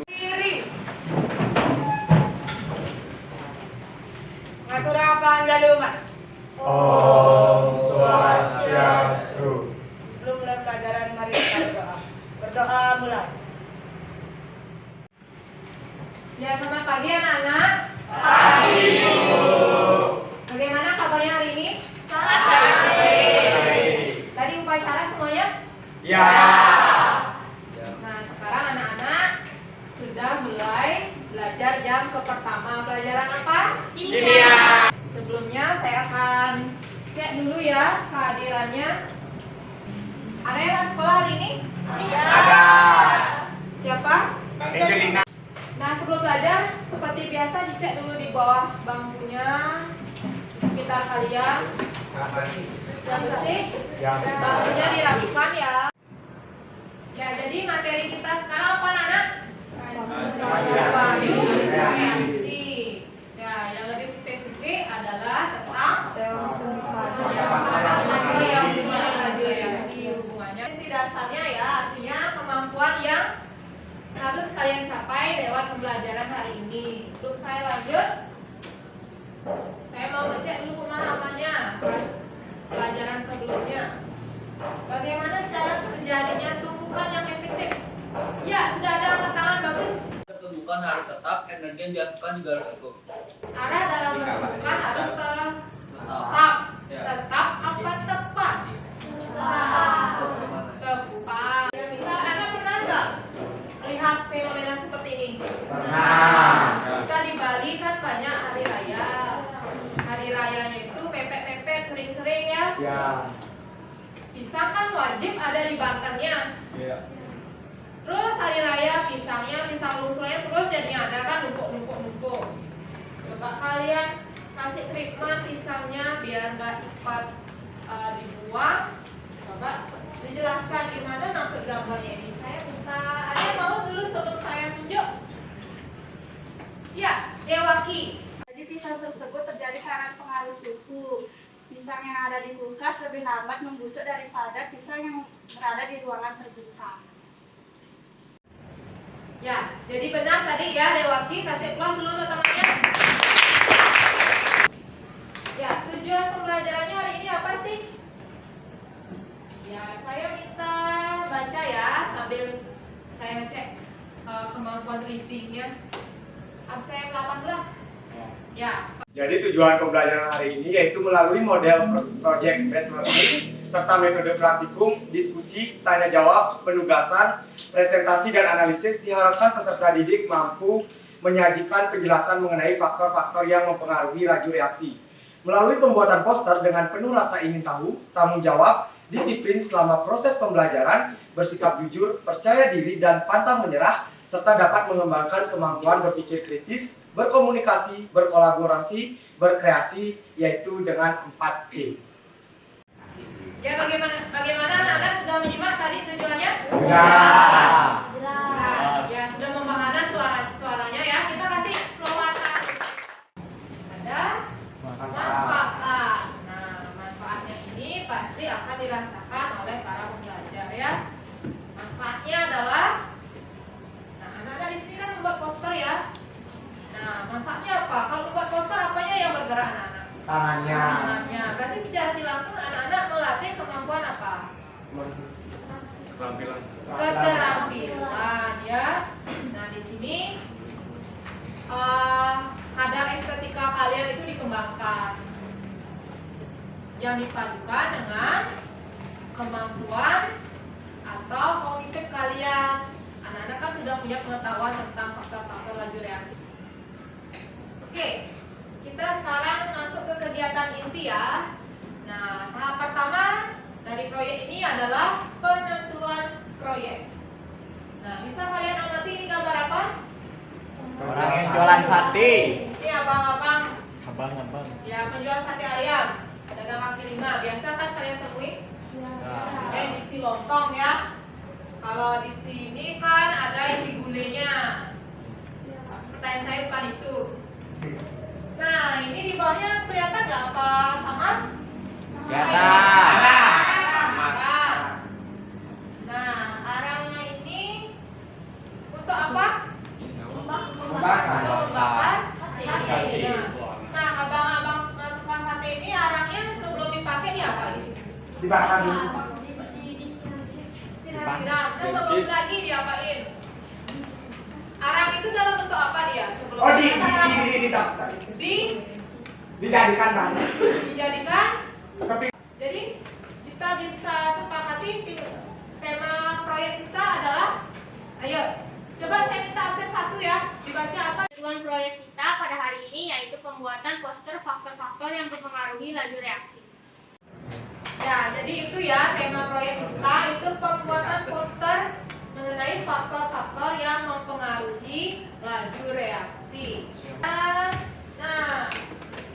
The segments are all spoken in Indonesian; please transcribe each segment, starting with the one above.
Diri. Ngaturapan jaluman. Om Swastiastu. Sebelum mulai pelajaran, mari kita berdoa. Berdoa mulai. Ya, selamat pagi anak-anak. Pagi, Bu. Bagaimana kabarnya hari ini? Sangat baik. Tadi upacara semuanya? Ya. Nah, sekarang anak-anak sudah mulai belajar jam pertama. Pelajaran apa? Kimia. Sebelumnya saya akan cek dulu ya kehadirannya. Ada yang nggak sekolah hari ini? Ada. Siapa? Angelina. Nah, sebelum belajar seperti biasa dicek dulu di bawah bangkunya, di sekitar kalian. Yang bersih, Yang bangkunya dirapikan ya. Ya, jadi materi kita sekarang apa anak? Baju reaksi. Ya, yang lebih spesifik adalah tentang laju reaksi hubungannya. Isi dasarnya ya, artinya kemampuan yang harus kalian capai lewat pembelajaran hari ini. Sebelum saya lanjut, saya mau ngecek dulu pemahamannya pas pelajaran sebelumnya. Bagaimana cara terjadinya tumbukan yang efektif? Ya, sudah ada angkat tangan, bagus. Tumbukan harus tetap, energi yang dihasilkan juga harus cukup. Arah dalam tumbukan harus tetap. Tetap apa tepat? Tepat. Anda pernah nggak lihat fenomena seperti ini? Pernah. Kita di Bali kan banyak hari raya. Hari rayanya itu mepet-mepet sering-sering ya. Ya. Pisang kan wajib ada di bantennya. Ya. Terus hari raya pisangnya, pisang lungsurnya terus jadinya ada kan numpuk-numpuk. Coba kalian kasih treatment pisangnya biar nggak cepat dibuang. Coba dijelaskan gimana maksud gambarnya ini. Saya minta ada yang mau dulu sebelum saya tunjuk. Ya, Dewaki. Jadi pisang tersebut terjadi karena pengaruh suhu. Pisang yang ada di kulkas lebih lambat membusuk daripada pisang yang berada di ruangan terbuka. Ya, jadi benar tadi ya Dewaki, kasih plus dulu ke temannya. Ya, tujuan pembelajarannya hari ini apa sih? Ya, saya minta baca ya sambil saya ngecek kemampuan readingnya. Absen 18. Ya. Jadi tujuan pembelajaran hari ini yaitu melalui model project based learning serta metode praktikum, diskusi, tanya jawab, penugasan, presentasi dan analisis diharapkan peserta didik mampu menyajikan penjelasan mengenai faktor-faktor yang mempengaruhi laju reaksi. Melalui pembuatan poster dengan penuh rasa ingin tahu, tanggung jawab, disiplin selama proses pembelajaran, bersikap jujur, percaya diri dan pantang menyerah, serta dapat mengembangkan kemampuan berpikir kritis, berkomunikasi, berkolaborasi, berkreasi, yaitu dengan 4C. Ya, bagaimana anak-anak sudah menyimak tadi tujuannya? Sudah. Ya, sudah memahami suaranya ya. Kita kasih pelawatan. Ada manfaat. Nah, manfaatnya ini pasti akan dirasakan oleh para pembelajar ya. Manfaatnya adalah, nah anak-anak di sini kan membuat poster ya. Nah, manfaatnya apa? Kalau membuat poster apanya yang bergerak anak-anak? Tangannya. Berarti secara tidak langsung anak-anak melatih kemampuan apa? Keterampilan ya. Nah, di sini kadar estetika kalian itu dikembangkan, yang dipadukan dengan kemampuan atau kognitif kalian. Anak-anak kan sudah punya pengetahuan tentang faktor-faktor laju reaksi. Oke, kita sekarang masuk ke kegiatan inti ya. Nah, tahap pertama dari proyek ini adalah penentuan proyek. Nah, bisa kalian amati ini gambar apa? Orang yang jualan sate. Ini abang-abang. Abang-abang. Ya, penjual sate ayam. Dagang kaki lima. Biasa kan kalian temui? Ini isi lontong ya. Kalau di sini kan ada isi gulenya. Pertanyaan saya bukan itu. Nah, ini di bawahnya kelihatan nggak apa sama? Kelihatan. Arang. Nah, arangnya ini Dibakar dulu. Siram. Nah, sebelum lagi diapain? Arang itu dalam bentuk apa dia? Sebelum Oh, di dijadikan bahan. dijadikan. Tapi Jadi kita bisa sepakati tema proyek kita adalah, ayo coba saya minta absen 1 ya, dibaca apa? Tujuan proyek kita pada hari ini yaitu pembuatan poster faktor-faktor yang mempengaruhi laju reaksi. Ya, jadi itu ya tema proyek kita, itu pembuatan poster mengenai faktor-faktor yang mempengaruhi laju reaksi. Nah,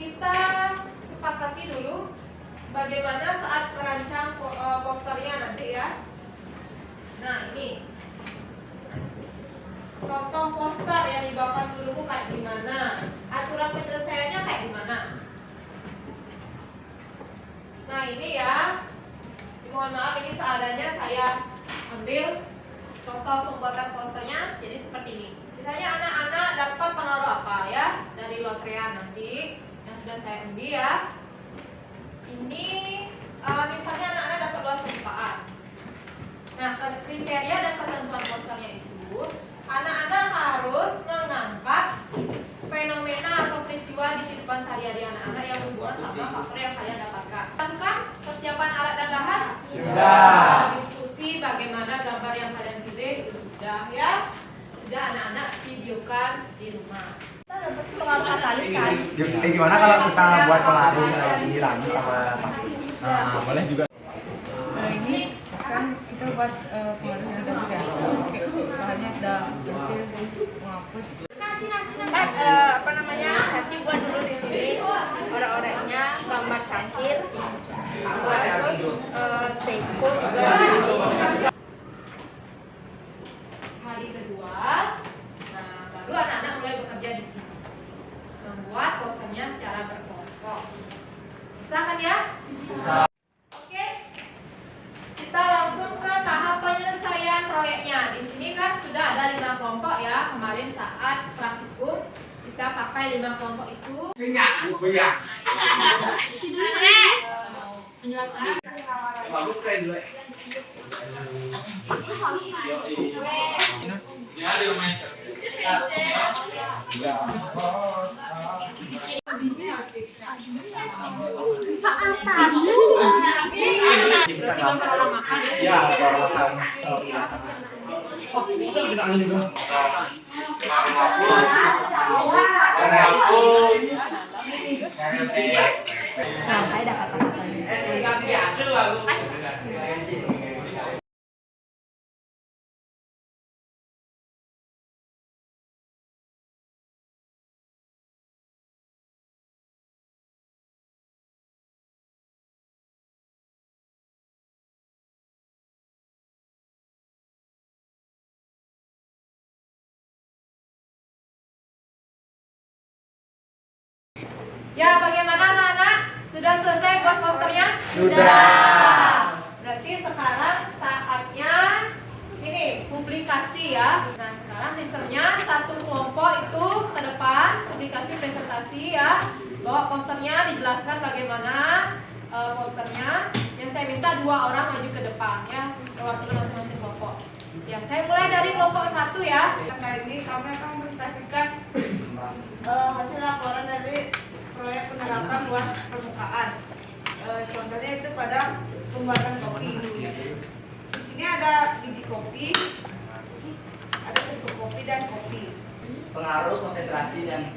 kita sepakati dulu bagaimana saat merancang posternya nanti ya. Nah, ini contoh poster yang dibawakan dulu kayak gimana, aturan penyelesaiannya kayak gimana. Nah, ini ya, mohon maaf ini seadanya saya ambil contoh pembuatan posternya. Jadi seperti ini, misalnya anak-anak dapat pengaruh apa ya dari loteria nanti yang sudah saya undi ya. Ini misalnya anak-anak dapat luas tempaan. Nah, kriteria dan ketentuan posternya itu anak-anak harus mengangkat fenomena atau peristiwa di kehidupan sehari-hari anak-anak yang berhubungan sama faktor yang kalian dapatkan. Lakukan persiapan alat dan bahan? Sudah. Diskusi bagaimana gambar yang kalian pilih itu sudah ya. Sudah anak-anak videokan di rumah. Kita dapat pengaruh katalis kan? Gimana kalau kita buat pengaruh ini lagi sama Pak? Nah, boleh juga. Ini kan kita buat pengaruh yang ada juga. Bahannya ada pensil, penghapus. Nanti buat dulu di sini orang-orangnya gambar cangkir, terus tempo juga. Hari kedua, nah baru anak-anak mulai bekerja di sini, membuat posternya secara berkelompok. Bisa kan ya? Bisa. Oke, kita langsung ke tahap penyelesaian proyeknya. Di sini kan sudah ada 5 kelompok ya. Kemarin saat praktikum kita pakai 5 kelompok itu. Penjelasan. Bagus keren dulu. Ya, di rumah. Ya, kalau makan. Ya, bagaimana anak-anak? Sudah selesai buat posternya? Sudah. Berarti sekarang saatnya ini publikasi ya. Nah, sekarang sistemnya satu kelompok itu ke depan publikasi presentasi ya. Bawa posternya, dijelaskan bagaimana posternya. Yang saya minta 2 orang maju ke depan ya, mewakili masing-masing kelompok. Ya, saya mulai dari kelompok 1 ya. Kali ini kami akan mempresentasikan hasil laporan dari proyek penerapan luas permukaan. Contohnya itu pada pembuatan kopi. Di sini ada biji kopi, ada bentuk kopi dan kopi. Pengaruh konsentrasi dan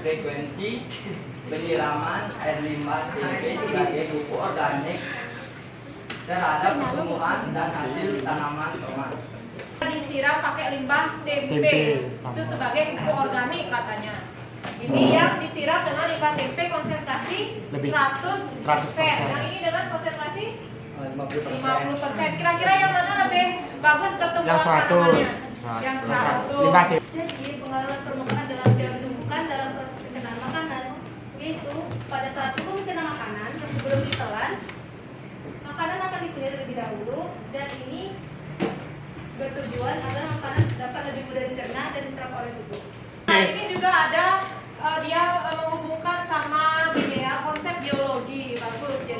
frekuensi penyiraman air limbah TMP sebagai pupuk organik terhadap pertumbuhan dan hasil tanaman tomat. Disiram pakai limbah tempe itu sebagai pupuk organik katanya. Ini yang disiram dengan limbah tempe konsentrasi 100%. Yang ini dengan konsentrasi 50%. Kira-kira yang mana lebih bagus pertumbuhan tanamannya? Yang 100. Jadi pengaruh permukaan dalam teori tumbuhan dalam proses pencernaan makanan, yaitu pada saat tubuh mencerna makanan sebelum ditelan, makanan akan dikunyah terlebih dahulu dan ini bertujuan agar makanan dapat lebih mudah dicerna dan diserap oleh tubuh. Nah, ini juga ada dia menghubungkan sama gini ya, konsep biologi bagus. Jadi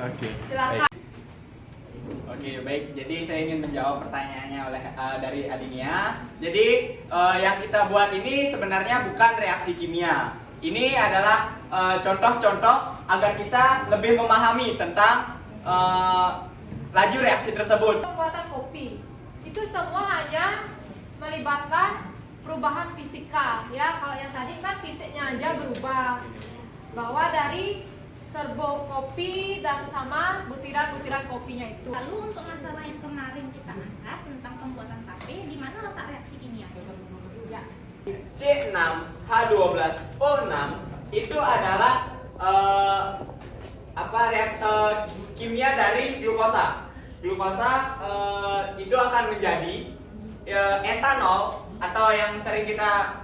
Oke. Silakan. Oke, baik. Jadi saya ingin menjawab pertanyaannya oleh dari Adinia. Jadi yang kita buat ini sebenarnya bukan reaksi kimia. Ini adalah contoh-contoh agar kita lebih memahami tentang laju reaksi tersebut. Pembuatan kopi itu semua hanya melibatkan perubahan fisika ya. Kalau yang tadi kan fisiknya aja berubah, bahwa dari serbuk kopi dan sama butiran-butiran kopinya itu. Lalu untuk masalah yang kemarin kita angkat tentang pembuatan tape, di mana letak reaksi kimia? Ya. C6H12O6 itu adalah reaksi kimia dari glukosa. Glukosa itu akan menjadi etanol atau yang sering kita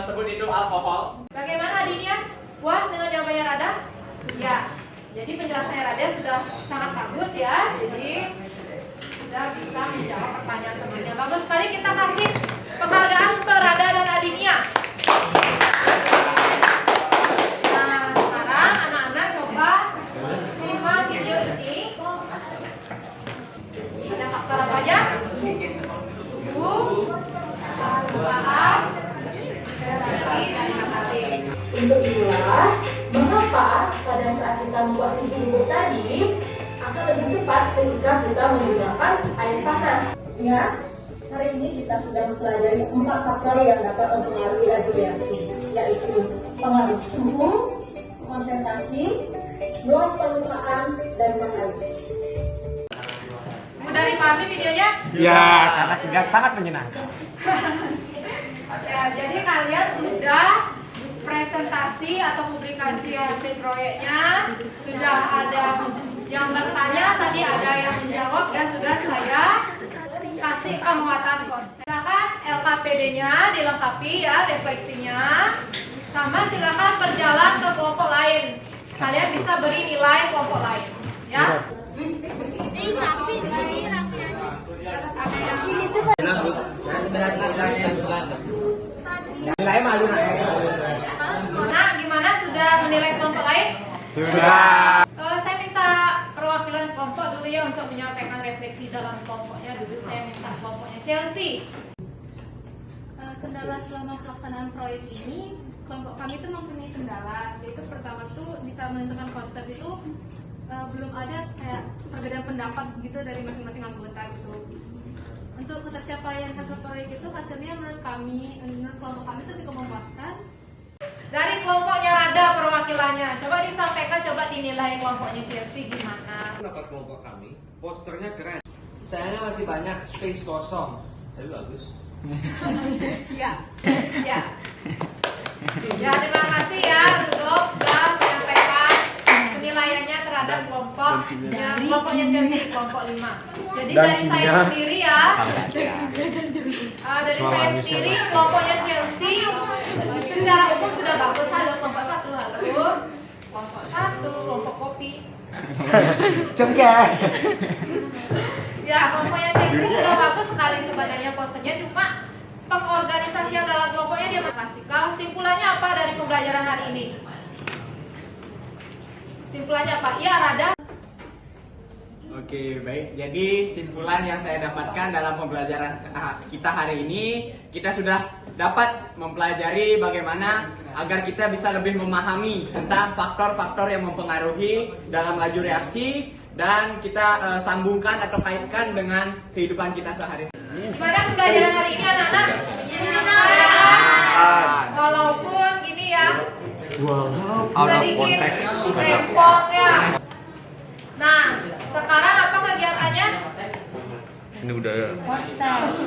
sebut itu alkohol. Bagaimana Adinia? Puas dengan jawabannya Rada? Ya. Jadi penjelasannya Rada sudah sangat bagus ya. Jadi sudah bisa menjawab pertanyaan temannya. Bagus sekali, kita kasih penghargaan untuk Rada dan Adinia. Nah, sekarang anak-anak coba simak video ini. Ada faktor apa aja? Suhu, permukaan, konsentrasi, dan HKT. Untuk itulah, mengapa pada saat kita membuat susu bubuk tadi akan lebih cepat ketika kita menggunakan air panas. Ingat, hari ini kita sudah mempelajari 4 faktor yang dapat mempengaruhi laju reaksi, yaitu pengaruh suhu, konsentrasi, luas permukaan, dan katalis. Mudah dipahami videonya? Ya, karena sudah sangat menyenangkan. Ya, jadi kalian sudah presentasi atau publikasi hasil proyeknya, sudah ada yang bertanya, tadi ada yang menjawab, dan sudah saya kasih penguatan konsep. Silakan LKPD-nya dilengkapi ya, refleksinya, sama silakan berjalan ke kelompok lain. Kalian bisa beri nilai kelompok lain, ya. Nah, gimana sudah menilai kelompok lain? Sudah. Saya minta perwakilan kelompok dulu ya untuk menyampaikan refleksi dalam kelompoknya dulu. Saya minta kelompoknya Chelsea. Kendala selama pelaksanaan proyek ini, kelompok kami itu mempunyai kendala. Yaitu pertama tuh bisa menentukan konsep itu belum ada kayak perbedaan pendapat gitu dari masing-masing anggota gitu. Untuk ketercapaian hasil proyek itu hasilnya menurut kelompok kami itu cukup memuaskan. Dari kelompoknya Rada perwakilannya, coba disampaikan, coba dinilai kelompoknya Chelsea gimana? Dapat kelompok kami, posternya keren. Sayangnya masih banyak space kosong. Tapi bagus. Ya, ya. Ya, terima kasih ya untuk sudah menyampaikan penilaiannya terhadap kelompoknya Chelsea, kelompok 5. Jadi Dan dari saya tiga. sendiri ya, dari saya sendiri kelompoknya Chelsea secara umum sudah bagus. Halo kelompok 1, halo kelompok 1, kelompok kopi. Cengkeh. Ya, kelompoknya Chelsea sudah bagus sekali sebenarnya posternya, cuma pengorganisasian dalam kelompoknya dia klasikal. Simpulannya apa dari pembelajaran hari ini? Simpulannya apa? Iya, Rada. Oke, baik. Jadi simpulan yang saya dapatkan dalam pembelajaran kita hari ini, kita sudah dapat mempelajari bagaimana agar kita bisa lebih memahami tentang faktor-faktor yang mempengaruhi dalam laju reaksi, dan kita sambungkan atau kaitkan dengan kehidupan kita sehari-hari. Gimana pembelajaran hari ini anak-anak? Walaupun gini ya, sedikit rempong ya. Nah, sekarang apa kegiatannya? Ini udah.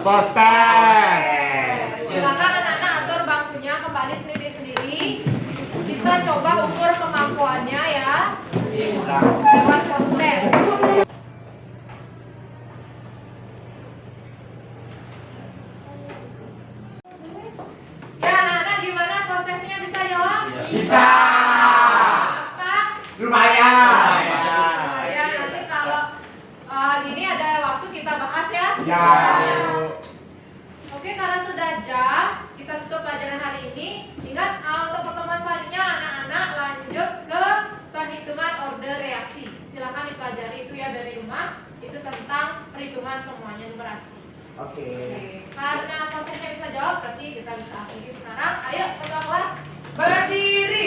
Poster. Silakan anak-anak atur bangkunya kembali sendiri-sendiri. Kita coba ukur kemampuannya ya lewat poster. Ya anak-anak, gimana prosesnya, bisa jawab? Bisa. Apa? Lumayan. Ya, nanti kalau gini ada waktu kita bahas ya. Ya. Oke, karena sudah jam, kita tutup pelajaran hari ini. Ingat, untuk pertemuan selanjutnya anak-anak lanjut itu tentang perhitungan semuanya numerasi. Oke. Karena peserta bisa jawab, berarti kita bisa akhiri sekarang. Ayo, ketua kelas berdiri.